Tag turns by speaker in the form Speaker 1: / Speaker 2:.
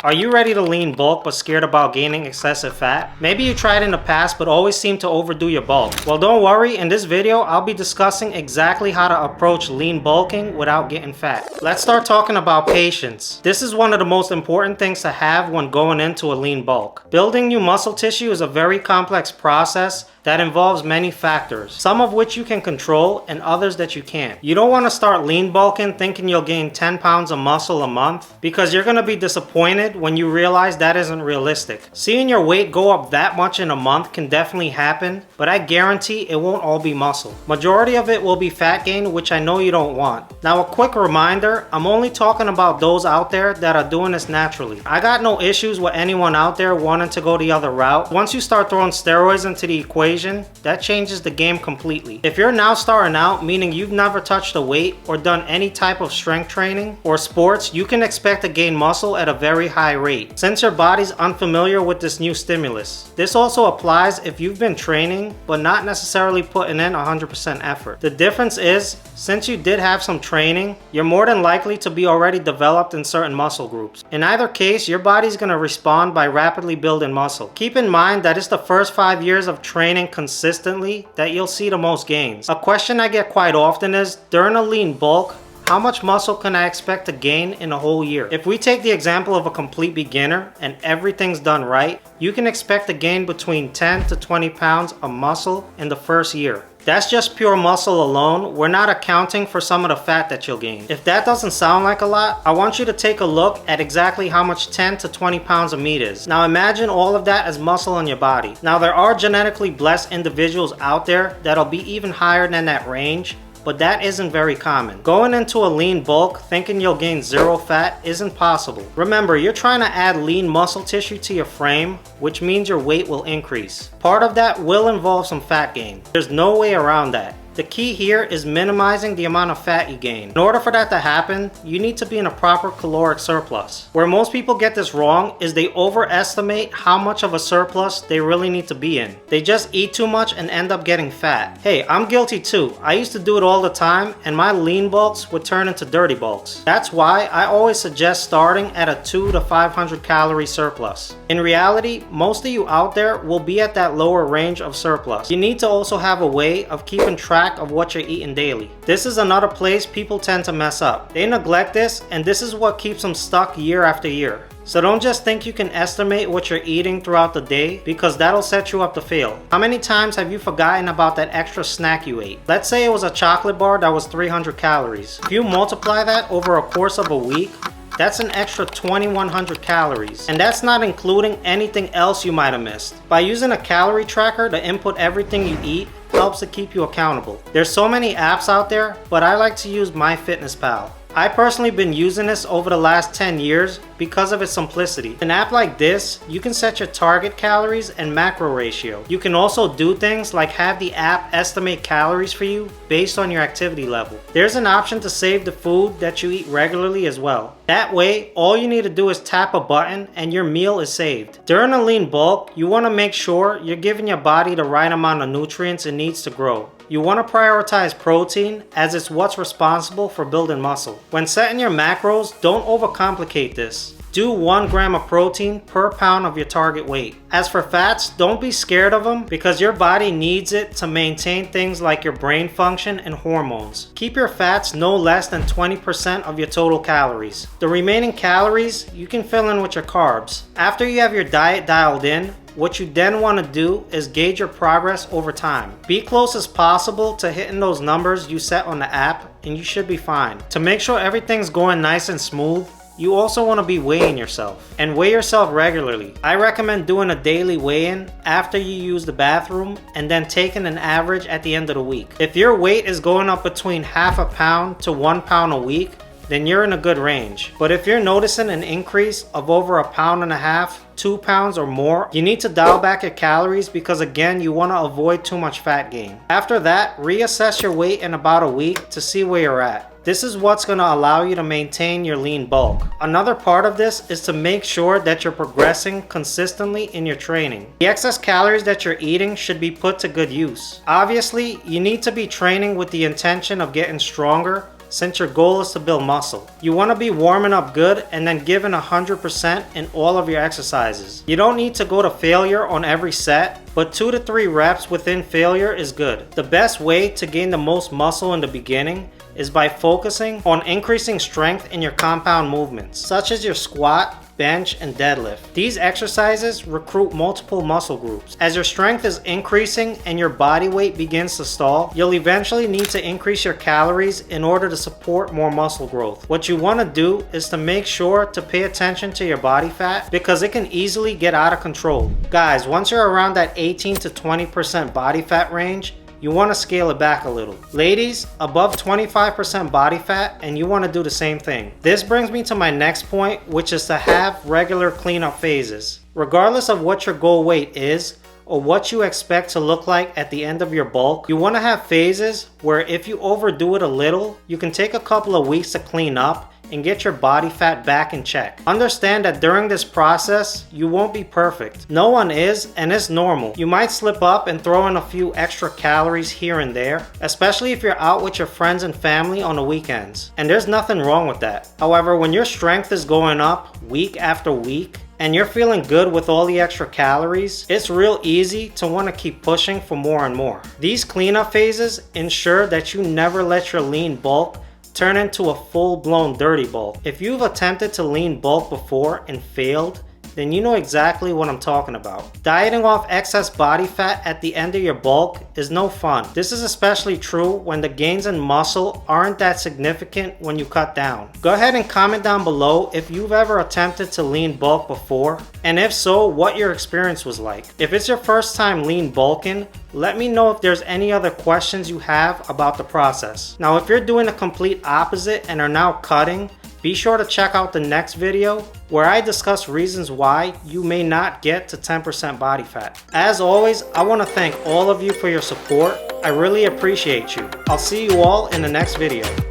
Speaker 1: Are you ready to lean bulk but scared about gaining excessive fat? Maybe you tried in the past but always seem to overdo your bulk. Well, don't worry, in this video I'll be discussing exactly how to approach lean bulking without getting fat. Let's start talking about patience. This is one of the most important things to have when going into a lean bulk. Building new muscle tissue is a very complex process that involves many factors, some of which you can control and others that you can't. You don't want to start lean bulking thinking you'll gain 10 pounds of muscle a month, because you're going to be disappointed when you realize that isn't realistic. Seeing your weight go up that much in a month can definitely happen, but I guarantee it won't all be muscle. Majority of it will be fat gain, which I know you don't want. Now, a quick reminder, I'm only talking about those out there that are doing this naturally. I got no issues with anyone out there wanting to go the other route. Once you start throwing steroids into the equation, that changes the game completely. If you're now starting out, meaning you've never touched a weight or done any type of strength training or sports, you can expect to gain muscle at a very high rate, since your body's unfamiliar with this new stimulus. This also applies if you've been training but not necessarily putting in 100% effort. The difference is, since you did have some training, you're more than likely to be already developed in certain muscle groups. In either case, your body's going to respond by rapidly building muscle. Keep in mind that it's the first 5 years of training consistently that you'll see the most gains. A question I get quite often is, during a lean bulk, how much muscle can I expect to gain in a whole year? If we take the example of a complete beginner and everything's done right, you can expect to gain between 10 to 20 pounds of muscle in the first year. That's just pure muscle alone. We're not accounting for some of the fat that you'll gain. If that doesn't sound like a lot, I want you to take a look at exactly how much 10 to 20 pounds of meat is. Now imagine all of that as muscle on your body. Now there are genetically blessed individuals out there that'll be even higher than that range, but that isn't very common. Going into a lean bulk thinking you'll gain zero fat isn't possible. Remember, you're trying to add lean muscle tissue to your frame, which means your weight will increase. Part of that will involve some fat gain. There's no way around that. The key here is minimizing the amount of fat you gain. In order for that to happen, you need to be in a proper caloric surplus. Where most people get this wrong is they overestimate how much of a surplus they really need to be in. They just eat too much and end up getting fat. Hey, I'm guilty too. I used to do it all the time, and my lean bulks would turn into dirty bulks. That's why I always suggest starting at a 200 to 500 calorie surplus. In reality, most of you out there will be at that lower range of surplus. You need to also have a way of keeping track of what you're eating daily. This is another place people tend to mess up. They neglect this, and this is what keeps them stuck year after year. So don't just think you can estimate what you're eating throughout the day, because that'll set you up to fail. How many times have you forgotten about that extra snack you ate? Let's say it was a chocolate bar that was 300 calories. If you multiply that over a course of a week, that's an extra 2,100 calories. And that's not including anything else you might have missed. By using a calorie tracker to input everything you eat, helps to keep you accountable. There's so many apps out there, but I like to use MyFitnessPal. I personally been using this over the last 10 years because of its simplicity. An app like this, you can set your target calories and macro ratio. You can also do things like have the app estimate calories for you based on your activity level. There's an option to save the food that you eat regularly as well. That way, all you need to do is tap a button and your meal is saved. During a lean bulk, you want to make sure you're giving your body the right amount of nutrients it needs to grow. You want to prioritize protein, as it's what's responsible for building muscle. When setting your macros, don't overcomplicate this. Do 1 gram of protein per pound of your target weight. As for fats, don't be scared of them, because your body needs it to maintain things like your brain function and hormones. Keep your fats no less than 20% of your total calories. The remaining calories you can fill in with your carbs. After you have your diet dialed in, what you then want to do is gauge your progress over time. Be close as possible to hitting those numbers you set on the app, and you should be fine. To make sure everything's going nice and smooth, you also want to be weighing yourself, and weigh yourself regularly. I recommend doing a daily weigh-in after you use the bathroom, and then taking an average at the end of the week. If your weight is going up between half a pound to 1 pound a week, then you're in a good range. But if you're noticing an increase of over 1.5 pounds, 2 pounds or more, you need to dial back your calories, because again, you want to avoid too much fat gain. After that, reassess your weight in about a week to see where you're at. This is what's going to allow you to maintain your lean bulk. Another part of this is to make sure that you're progressing consistently in your training. The excess calories that you're eating should be put to good use. Obviously, you need to be training with the intention of getting stronger, since your goal is to build muscle. You want to be warming up good and then giving 100% in all of your exercises. You don't need to go to failure on every set, but 2 to 3 reps within failure is good. The best way to gain the most muscle in the beginning is by focusing on increasing strength in your compound movements, such as your squat, bench, and deadlift. These exercises recruit multiple muscle groups. As your strength is increasing and your body weight begins to stall, you'll eventually need to increase your calories in order to support more muscle growth. What you want to do is to make sure to pay attention to your body fat because it can easily get out of control. Guys, once you're around that 18 to 20% body fat range, you want to scale it back a little. Ladies, above 25% body fat, and you want to do the same thing. This brings me to my next point, which is to have regular cleanup phases. Regardless of what your goal weight is, or what you expect to look like at the end of your bulk, you want to have phases where if you overdo it a little, you can take a couple of weeks to clean up and get your body fat back in check. Understand that during this process, you won't be perfect. No one is, and it's normal. You might slip up and throw in a few extra calories here and there, especially if you're out with your friends and family on the weekends. And there's nothing wrong with that. However, when your strength is going up week after week, and you're feeling good with all the extra calories, it's real easy to want to keep pushing for more and more. These cleanup phases ensure that you never let your lean bulk turn into a full-blown dirty bulk. If you've attempted to lean bulk before and failed, then you know exactly what I'm talking about. Dieting off excess body fat at the end of your bulk is no fun. This is especially true when the gains in muscle aren't that significant when you cut down. Go ahead and comment down below if you've ever attempted to lean bulk before, and if so, what your experience was like. If it's your first time lean bulking, let me know if there's any other questions you have about the process. Now, if you're doing the complete opposite and are now cutting, be sure to check out the next video where I discuss reasons why you may not get to 10% body fat. As always, I want to thank all of you for your support. I really appreciate you. I'll see you all in the next video.